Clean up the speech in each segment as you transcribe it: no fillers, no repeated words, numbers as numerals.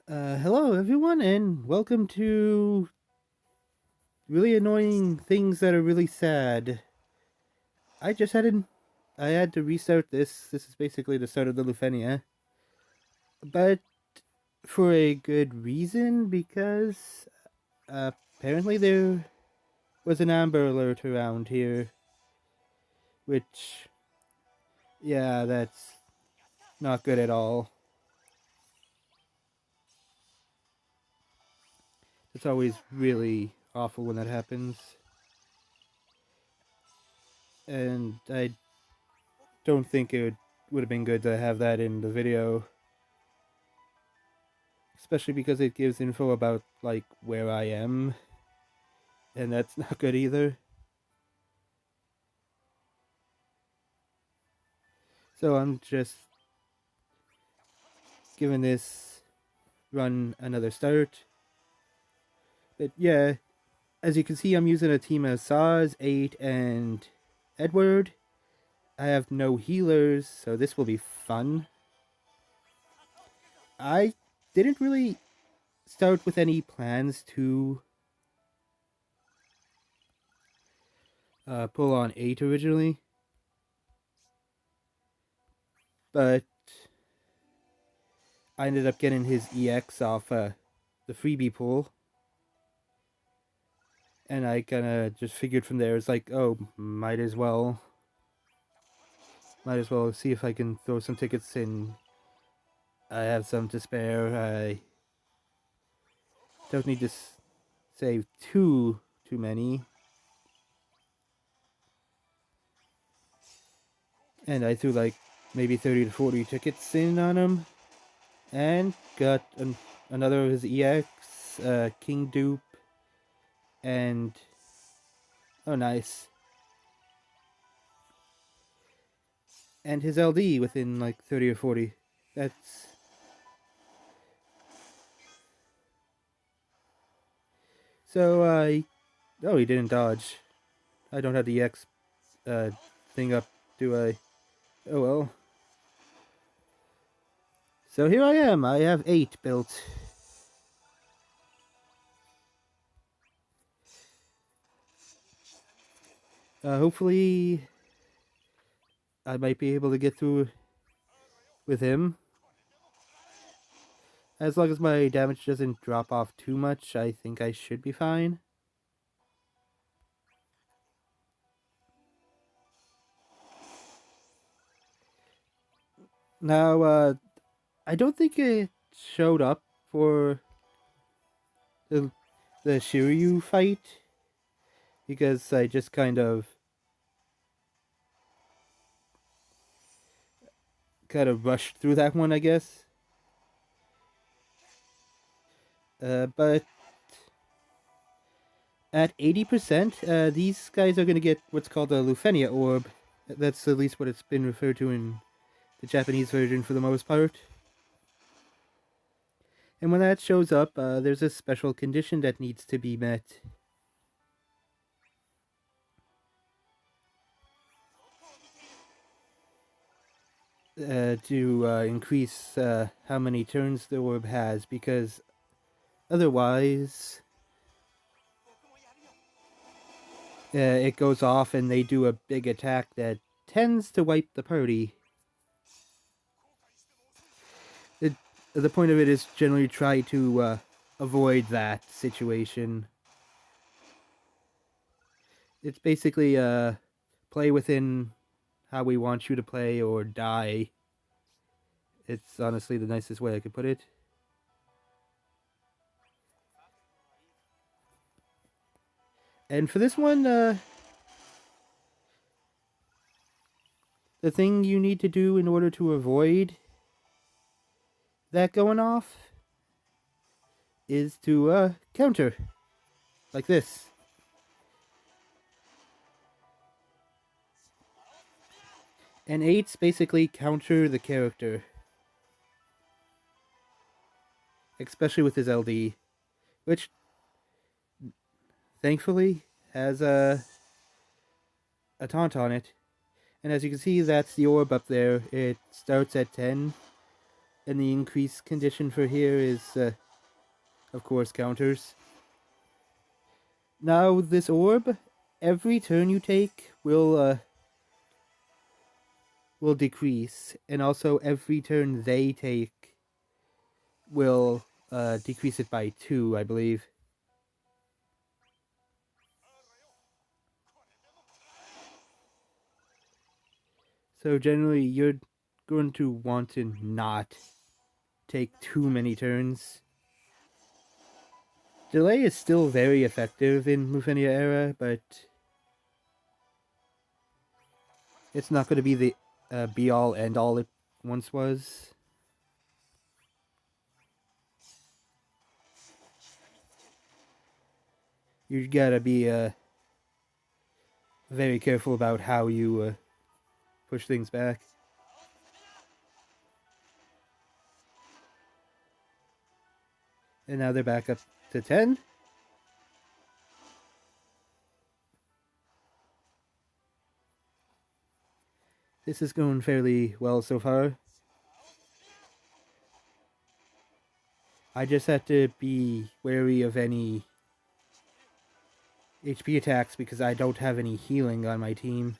Hello everyone, and welcome to really annoying things that are really sad. I just had an, I had to restart this. This is basically the start of the Lufenia, but for a good reason because apparently there was an Amber Alert around here, which yeah, that's not good at all. It's always really awful when that happens, and I don't think it would have been good to have that in the video, especially because it gives info about like where I am, and that's not good either. So I'm just giving this run another start. But yeah, as you can see, I'm using a team of Saz, 8, and Edward. I have no healers, so this will be fun. I didn't really start with any plans to pull on 8 originally, but I ended up getting his EX off the freebie pool. And I kind of just figured from there, it's like, oh, might as well see if I can throw some tickets in. I have some to spare. I don't need to save too many. And I threw like maybe 30 to 40 tickets in on him. And got another of his EX, King Dupe, and oh, nice. And his LD within like 30 or 40. That's. So, oh, he didn't dodge. I don't have the EX thing up, do I? Oh well. So here I am. I have 8 built. Hopefully, I might be able to get through with him. As long as my damage doesn't drop off too much, I think I should be fine. Now, I don't think it showed up for the Shiryu fight because I just kind of rushed through that one, I guess. But at 80%, these guys are going to get what's called a Lufenia orb. That's at least what it's been referred to in the Japanese version for the most part. And when that shows up, there's a special condition that needs to be met. To increase how many turns the orb has, because otherwise it goes off and they do a big attack that tends to wipe the party. The point of it is generally try to avoid that situation. It's basically play within how we want you to play or die. It's honestly the nicest way I could put it. And for this one, the thing you need to do in order to avoid that going off is to counter like this. And 8s basically counter the character, especially with his LD, which thankfully has a taunt on it. And as you can see, that's the orb up there. It starts at 10. And the increase condition for here is, of course, counters. Now, this orb, every turn you take will decrease, and also every turn they take will decrease it by 2, I believe. So generally, you're going to want to not take too many turns. Delay is still very effective in Lufenia era, but it's not going to be the be-all, end-all it once was. You gotta be very careful about how you push things back. And now they're back up to 10. This is going fairly well so far. I just have to be wary of any HP attacks because I don't have any healing on my team.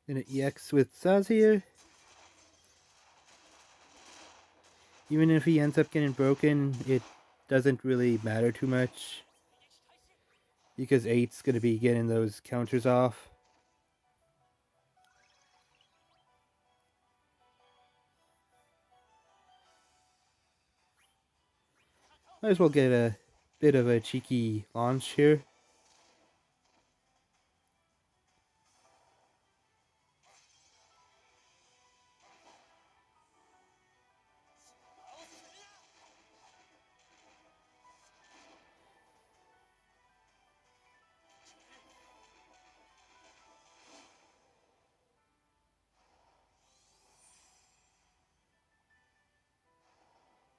Gonna EX with Saz here. Even if he ends up getting broken, it doesn't really matter too much. Because 8's gonna be getting those counters off. Might as well get a bit of a cheeky launch here.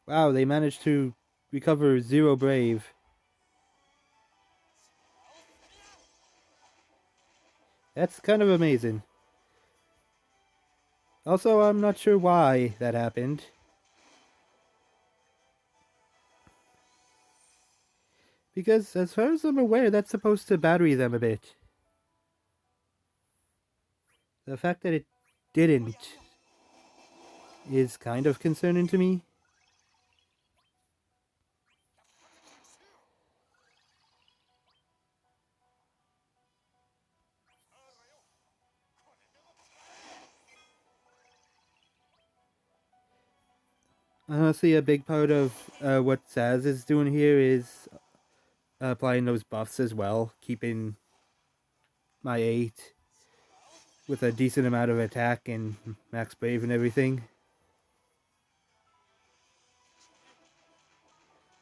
Wow, they managed to recover 0 Brave. That's kind of amazing. Also, I'm not sure why that happened. Because, as far as I'm aware, that's supposed to battery them a bit. The fact that it didn't is kind of concerning to me. Honestly, a big part of what Saz is doing here is applying those buffs as well, keeping my 8 with a decent amount of attack and max brave and everything.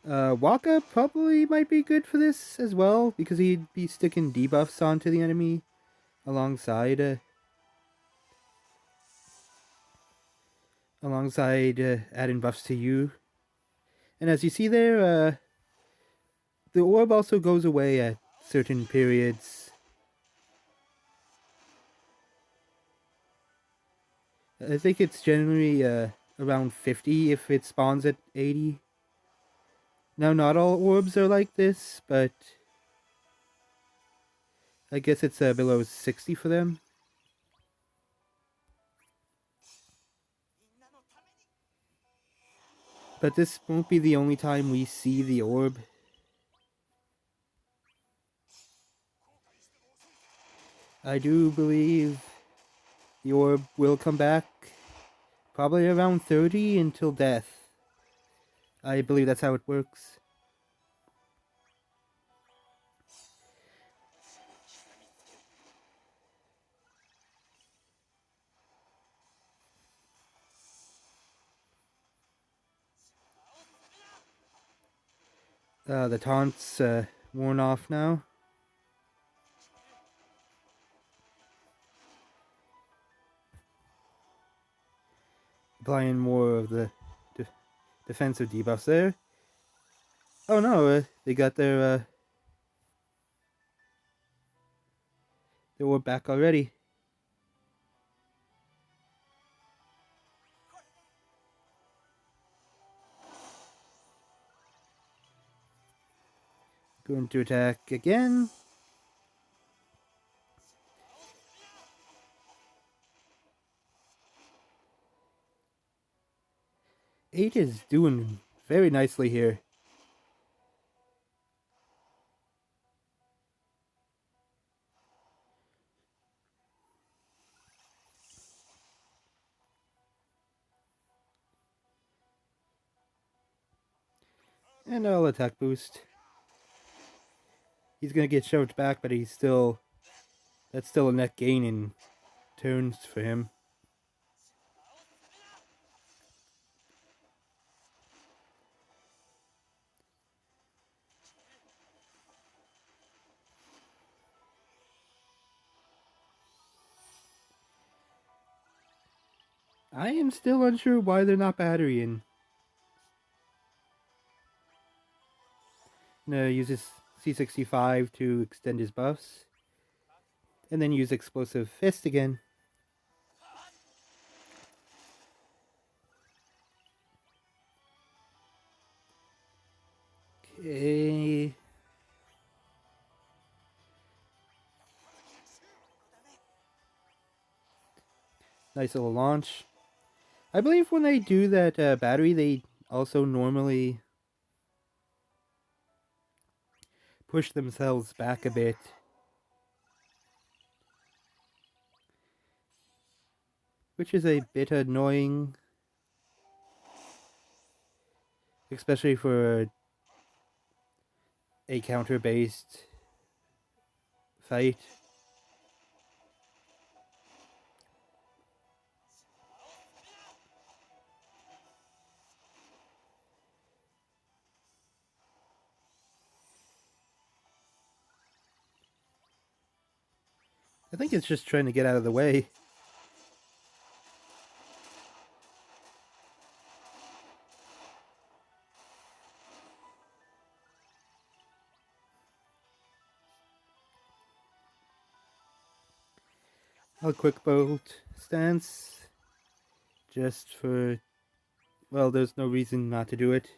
Waka probably might be good for this as well, because he'd be sticking debuffs onto the enemy alongside adding buffs to you. And as you see there, the orb also goes away at certain periods. I think it's generally around 50 if it spawns at 80. Now, not all orbs are like this, but I guess it's below 60 for them. But this won't be the only time we see the orb. I do believe the orb will come back probably around 30 until death. I believe that's how it works. The taunt's worn off now. applying more of the defensive debuffs there. Oh no, they got their war back already. Going to attack again. Eight is doing very nicely here. And I'll attack boost. He's gonna get shoved back, but that's still a net gain in turns for him. I am still unsure why they're not batterying. No, uses C65 to extend his buffs. And then use Explosive Fist again. Okay. Nice little launch. I believe when they do that battery, they also normally push themselves back a bit. Which is a bit annoying. Especially for a counter-based fight. I think it's just trying to get out of the way. A quick bolt stance. Just for... well, there's no reason not to do it.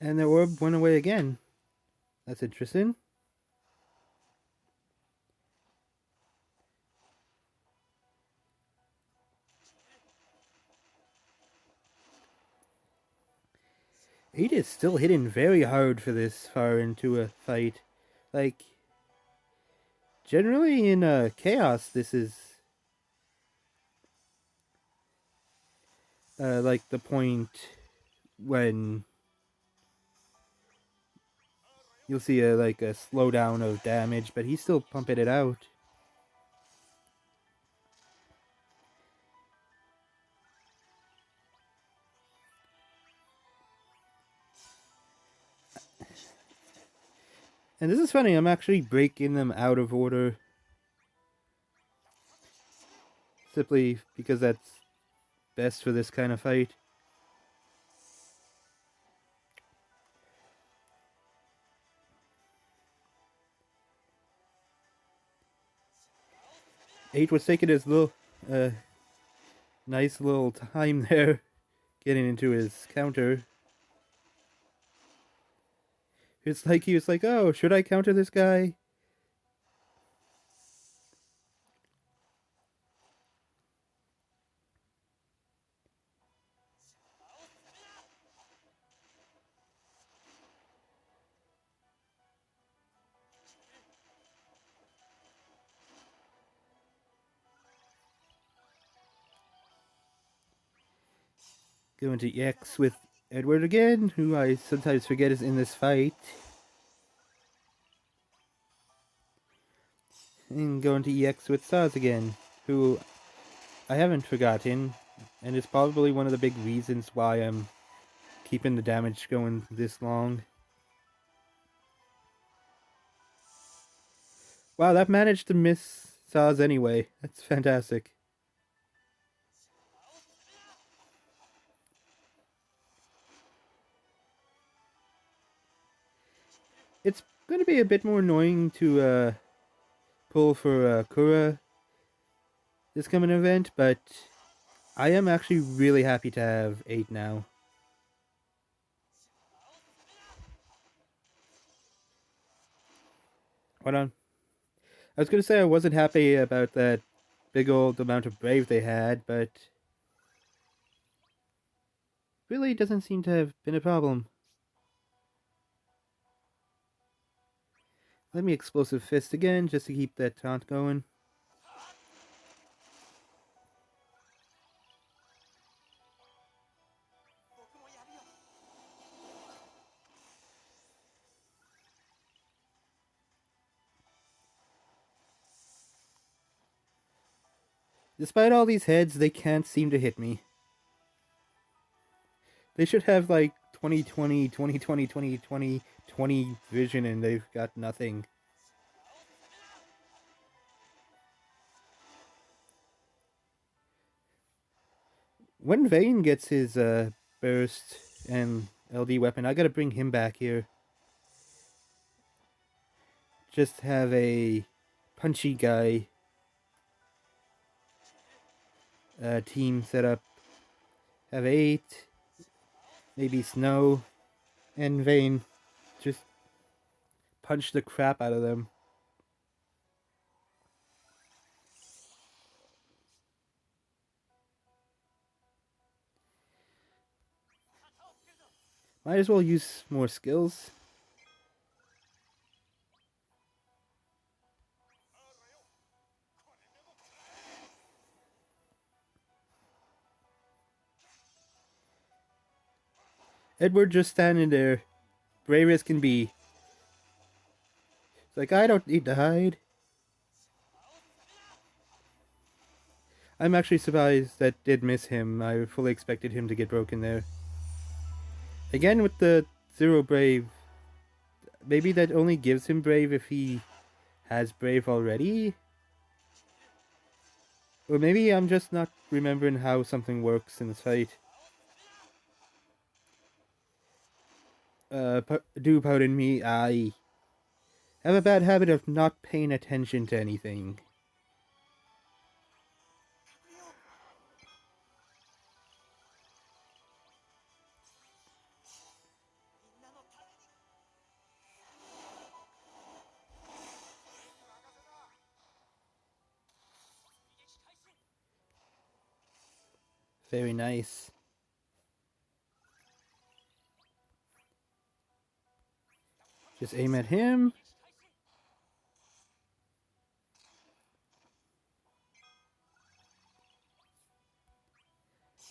And the orb went away again. That's interesting. Eight is still hitting very hard for this far into a fight. Like, generally in Chaos, this is like the point when you'll see a slowdown of damage, but he's still pumping it out. And this is funny, I'm actually breaking them out of order. Simply because that's best for this kind of fight. Eight was taking his little, nice little time there, getting into his counter. It's like he was like, oh, should I counter this guy? Going to EX with Edward again, who I sometimes forget is in this fight. and go into EX with Saz again, who I haven't forgotten, and is probably one of the big reasons why I'm keeping the damage going this long. Wow, that managed to miss Saz anyway. That's fantastic. It's going to be a bit more annoying to pull for Kura this coming event, but I am actually really happy to have 8 now. Hold on. I was going to say I wasn't happy about that big old amount of Brave they had, but really doesn't seem to have been a problem. Let me Explosive Fist again, just to keep that taunt going. Despite all these heads, they can't seem to hit me. They should have like 2020, 2020, 2020, 20 vision, and they've got nothing. When Vayne gets his burst and LD weapon, I gotta bring him back here. Just have a punchy guy team set up. Have 8, maybe Snow, and Vayne. Just punch the crap out of them. Might as well use more skills. Edward just standing there, brave as can be. It's like, I don't need to hide. I'm actually surprised that did miss him. I fully expected him to get broken there. Again with the 0 Brave. Maybe that only gives him Brave if he has Brave already? Or maybe I'm just not remembering how something works in this fight. Do pardon me, I have a bad habit of not paying attention to anything. Very nice. Just aim at him.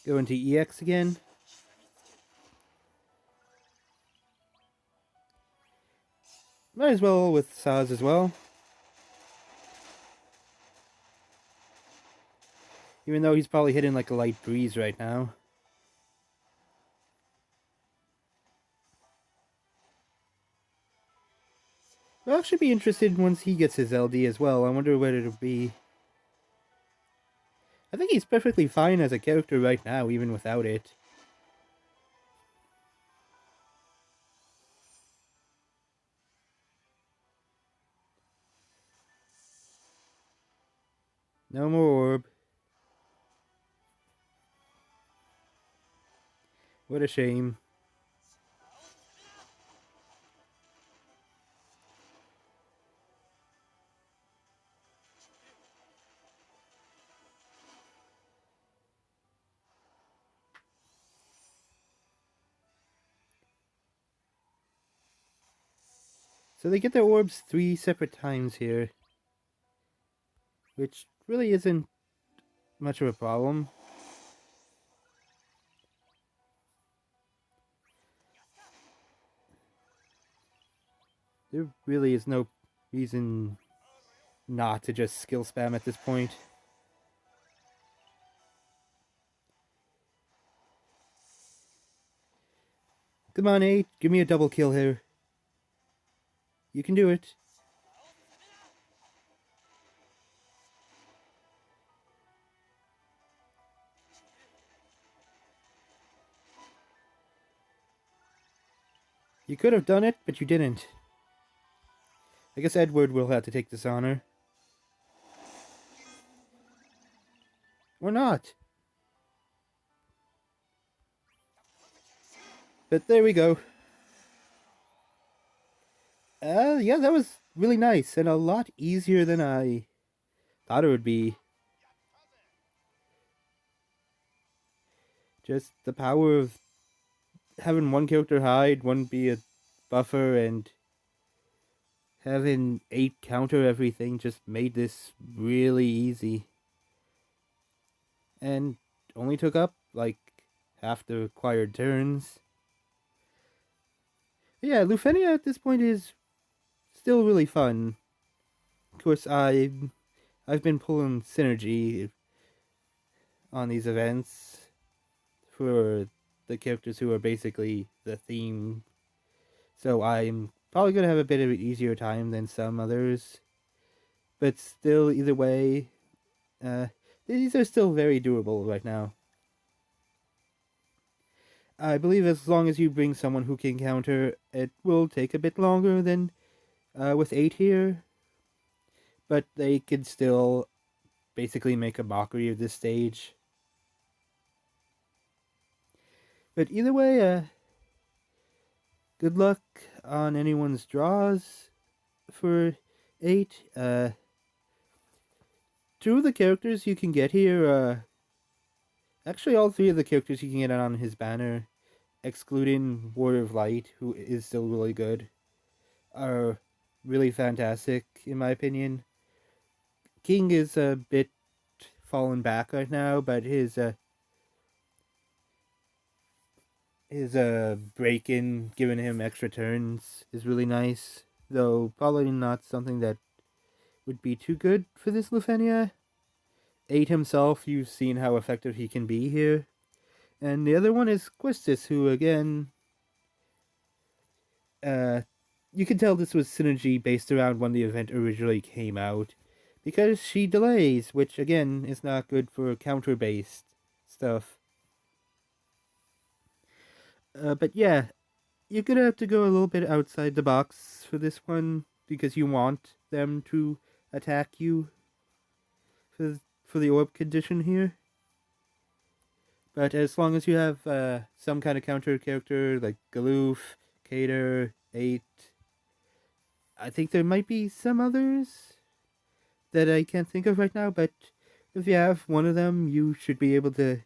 Go into EX again. Might as well with Saz as well. Even though he's probably hitting like a light breeze right now. I'll actually be interested once he gets his LD as well. I wonder what it'll be. I think he's perfectly fine as a character right now, even without it. No more orb. What a shame. So they get their orbs 3 separate times here. Which really isn't much of a problem. There really is no reason not to just skill spam at this point. Come on, 8. Give me a double kill here. You can do it. You could have done it, but you didn't. I guess Edward will have to take this honor. Or not. But there we go. Yeah, that was really nice and a lot easier than I thought it would be. Just the power of having one character hide, one be a buffer, and having 8 counter everything just made this really easy. And only took up like half the required turns. But yeah, Lufenia at this point is still really fun. Of course, I've been pulling synergy on these events for the characters who are basically the theme. So I'm probably going to have a bit of an easier time than some others. But still, either way, these are still very doable right now. I believe as long as you bring someone who can counter, it will take a bit longer than with 8 here. But they can still basically make a mockery of this stage. But either way, good luck on anyone's draws for 8. 2 of the characters you can get here, actually all 3 of the characters you can get on his banner, excluding Warrior of Light, who is still really good, are really fantastic in my opinion. King is a bit fallen back right now, but his break-in giving him extra turns is really nice, though probably not something that would be too good for this Lufenia. 8 himself, you've seen how effective he can be here. And the other one is Quistis, who again, you can tell this was synergy based around when the event originally came out, because she delays, which again is not good for counter-based stuff. But yeah, you're gonna have to go a little bit outside the box for this one, because you want them to attack you for the orb condition here. But as long as you have some kind of counter character like Galoof, Cater, 8, I think there might be some others that I can't think of right now, but if you have one of them, you should be able to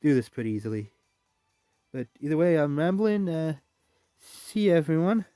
do this pretty easily. But either way, I'm rambling. See you, everyone.